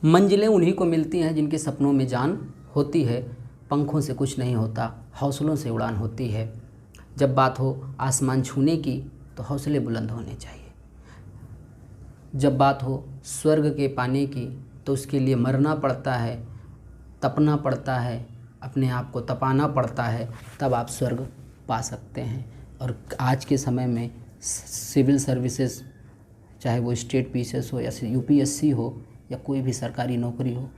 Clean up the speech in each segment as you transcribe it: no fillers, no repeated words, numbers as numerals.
मंजिलें उन्हीं को मिलती हैं जिनके सपनों में जान होती है। पंखों से कुछ नहीं होता, हौसलों से उड़ान होती है। जब बात हो आसमान छूने की तो हौसले बुलंद होने चाहिए। जब बात हो स्वर्ग के पाने की तो उसके लिए मरना पड़ता है, तपना पड़ता है, अपने आप को तपाना पड़ता है, तब आप स्वर्ग पा सकते हैं। और आज के समय में सिविल सर्विसेज, चाहे वो स्टेट पीसीएस हो या यूपीएससी हो या कोई भी सरकारी नौकरी हो,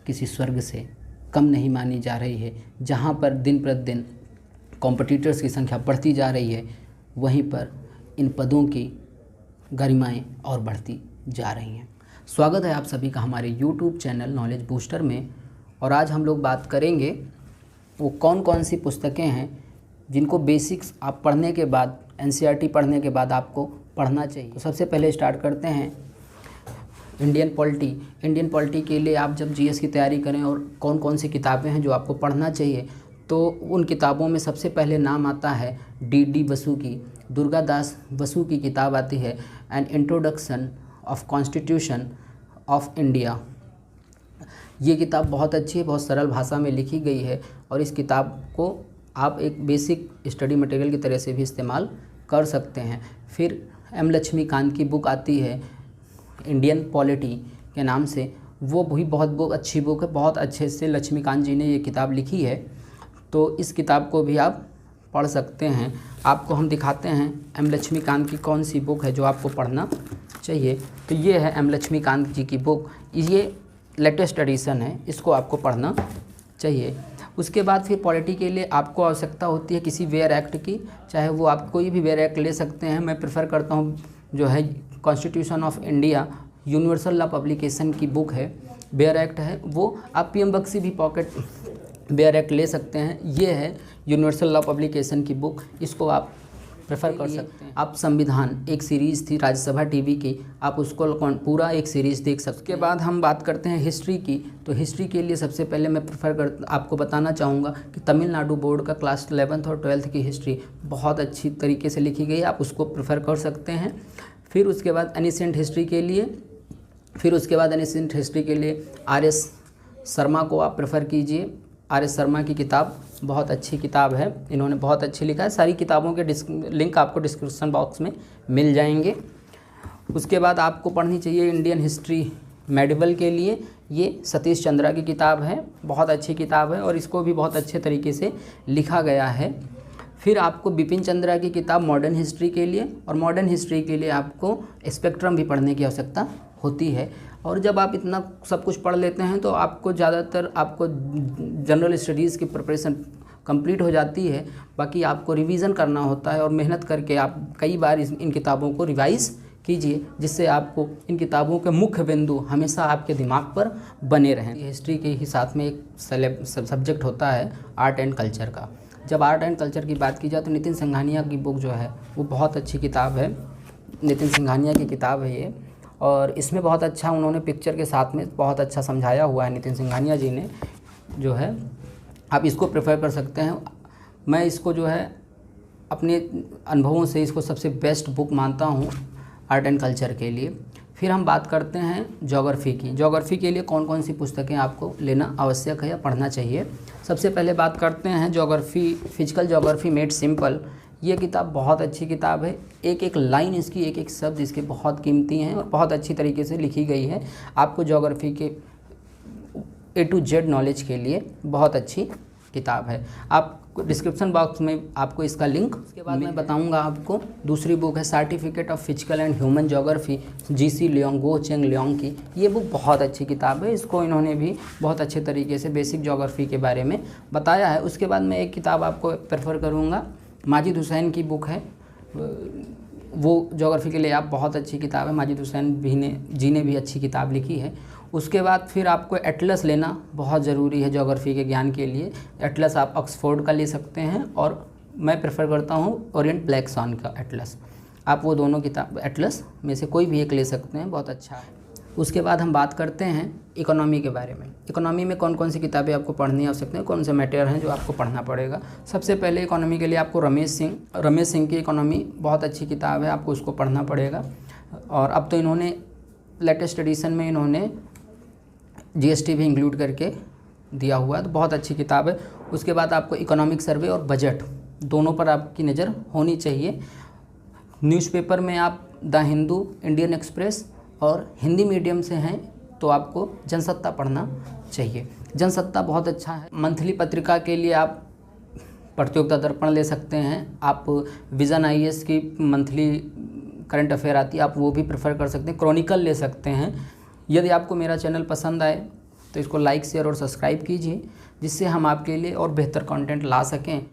किसी स्वर्ग से कम नहीं मानी जा रही है। जहाँ पर दिन प्रतिदिन कॉम्पिटिटर्स की संख्या बढ़ती जा रही है, वहीं पर इन पदों की गरिमाएं और बढ़ती जा रही हैं। स्वागत है आप सभी का हमारे यूट्यूब चैनल नॉलेज बूस्टर में। और आज हम लोग बात करेंगे वो कौन कौन सी पुस्तकें हैं जिनको बेसिक्स आप पढ़ने के बाद, एनसीईआरटी पढ़ने के बाद आपको पढ़ना चाहिए। तो सबसे पहले स्टार्ट करते हैं इंडियन पॉलिटी। इंडियन पॉलिटी के लिए आप जब जीएस की तैयारी करें और कौन कौन सी किताबें हैं जो आपको पढ़ना चाहिए, तो उन किताबों में सबसे पहले नाम आता है डी बसु की, दुर्गादास बसु की किताब आती है an introduction of constitution of India. ये किताब बहुत अच्छी है, बहुत सरल भाषा में लिखी गई है और इस किताब को आप एक बेसिक स्टडी मटेरियल की तरह से भी इस्तेमाल कर सकते हैं। फिर एम लक्ष्मीकांत की बुक आती है इंडियन पॉलिटी के नाम से, वो भी बहुत अच्छी बुक है। बहुत अच्छे से लक्ष्मीकांत जी ने ये किताब लिखी है, तो इस किताब को भी आप पढ़ सकते हैं। आपको हम दिखाते हैं एम लक्ष्मीकांत की कौन सी बुक है जो आपको पढ़ना चाहिए। तो ये है एम लक्ष्मीकांत जी की बुक, ये लेटेस्ट एडिशन है, इसको आपको पढ़ना चाहिए। उसके बाद फिर पॉलिटी के लिए आपको आवश्यकता होती है किसी वेयर एक्ट की, चाहे वो आप कोई भी वेयर एक्ट ले सकते हैं। मैं प्रेफर करता हूँ जो है constitution of India, universal law publication की बुक है, वेयर एक्ट है। वो आप पीएम बख्शी भी पॉकेट वेयर एक्ट ले सकते हैं। ये है यूनिवर्सल लॉ पब्लिकेशन की बुक, इसको आप प्रेफर कर सकते हैं। आप संविधान, एक सीरीज़ थी राज्यसभा टीवी की, आप उसको पूरा एक सीरीज़ देख सकते हैं। उसके बाद हम बात करते हैं हिस्ट्री की। तो हिस्ट्री के लिए सबसे पहले मैं आपको बताना चाहूँगा कि तमिलनाडु बोर्ड का क्लास 11th और 12th की हिस्ट्री बहुत अच्छी तरीके से लिखी गई है, आप उसको प्रेफर कर सकते हैं। फिर उसके बाद एनिसेंट हिस्ट्री के लिए आर.एस. शर्मा को आप प्रेफर कीजिए। आर.एस. शर्मा की किताब बहुत अच्छी किताब है, इन्होंने बहुत अच्छी लिखा है। सारी किताबों के लिंक आपको डिस्क्रिप्शन बॉक्स में मिल जाएंगे। उसके बाद आपको पढ़नी चाहिए इंडियन हिस्ट्री मेडिवल के लिए, ये सतीश चंद्रा की किताब है, बहुत अच्छी किताब है और इसको भी बहुत अच्छे तरीके से लिखा गया है। फिर आपको बिपिन चंद्रा की किताब मॉडर्न हिस्ट्री के लिए, और मॉडर्न हिस्ट्री के लिए आपको स्पेक्ट्रम भी पढ़ने की आवश्यकता होती है। और जब आप इतना सब कुछ पढ़ लेते हैं तो आपको ज़्यादातर आपको जनरल स्टडीज़ की प्रिपरेशन कंप्लीट हो जाती है। बाकी आपको रिवीजन करना होता है और मेहनत करके आप कई बार इन किताबों को रिवाइज़ कीजिए, जिससे आपको इन किताबों के मुख्य बिंदु हमेशा आपके दिमाग पर बने रहें। हिस्ट्री के ही साथ में एक सब्जेक्ट होता है आर्ट एंड कल्चर का। जब आर्ट एंड कल्चर की बात की जाए तो नितिन सिंघानिया की बुक जो है वो बहुत अच्छी किताब है। नितिन सिंघानिया की किताब है ये, और इसमें बहुत अच्छा उन्होंने पिक्चर के साथ में बहुत अच्छा समझाया हुआ है नितिन सिंघानिया जी ने, जो है आप इसको प्रेफर कर सकते हैं। मैं इसको जो है अपने अनुभवों से इसको सबसे बेस्ट बुक मानता हूँ आर्ट एंड कल्चर के लिए। फिर हम बात करते हैं ज्योग्राफी की। ज्योग्राफी के लिए कौन कौन सी पुस्तकें आपको लेना आवश्यक है या पढ़ना चाहिए। सबसे पहले बात करते हैं geography, physical geography made simple. ये किताब बहुत अच्छी किताब है, एक एक लाइन इसकी, एक एक शब्द इसके बहुत कीमती हैं और बहुत अच्छी तरीके से लिखी गई है। आपको ज्योग्राफी के A to Z नॉलेज के लिए बहुत अच्छी किताब है। आप डिस्क्रिप्शन बॉक्स में आपको इसका लिंक, उसके बाद मैं बताऊंगा आपको दूसरी बुक है certificate of physical and human geography, G C. Leong, Goh Cheng Leong की। ये बुक बहुत अच्छी किताब है, इसको इन्होंने भी बहुत अच्छे तरीके से बेसिक ज्योग्राफी के बारे में बताया है। उसके बाद मैं एक किताब आपको प्रेफर करूँगा, माजिद हुसैन की बुक है, वो ज्योग्राफी के लिए आप बहुत अच्छी किताब है। माजिद हुसैन जी ने भी अच्छी किताब लिखी है। उसके बाद फिर आपको एटलस लेना बहुत ज़रूरी है ज्योग्राफी के ज्ञान के लिए। एटलस आप ऑक्सफोर्ड का ले सकते हैं और मैं प्रेफर करता हूँ ओरिएंट ब्लैक सॉन का एटलस। आप वो दोनों किताब एटलस में से कोई भी एक ले सकते हैं, बहुत अच्छा है। उसके बाद हम बात करते हैं इकोनॉमी के बारे में। इकोनॉमी में कौन कौन सी किताबें आपको पढ़नी आवश्यक है, कौन से मैटर हैं जो आपको पढ़ना पड़ेगा। सबसे पहले इकोनॉमी के लिए आपको रमेश सिंह की इकोनॉमी बहुत अच्छी किताब है, आपको उसको पढ़ना पड़ेगा। और अब तो इन्होंने लेटेस्ट एडिशन में इन्होंने जीएसटी भी इंक्लूड करके दिया हुआ है, तो बहुत अच्छी किताब है। उसके बाद आपको इकोनॉमिक सर्वे और बजट दोनों पर आपकी नज़र होनी चाहिए। न्यूज़पेपर में आप द हिंदू, इंडियन एक्सप्रेस और हिंदी मीडियम से हैं तो आपको जनसत्ता पढ़ना चाहिए। जनसत्ता बहुत अच्छा है। मंथली पत्रिका के लिए आप प्रतियोगिता दर्पण ले सकते हैं। आप विज़न आईएएस की मंथली करंट अफेयर आती है, आप वो भी प्रेफर कर सकते हैं। क्रॉनिकल ले सकते हैं। यदि आपको मेरा चैनल पसंद आए तो इसको लाइक, शेयर और सब्सक्राइब कीजिए, जिससे हम आपके लिए और बेहतर कंटेंट ला सकें।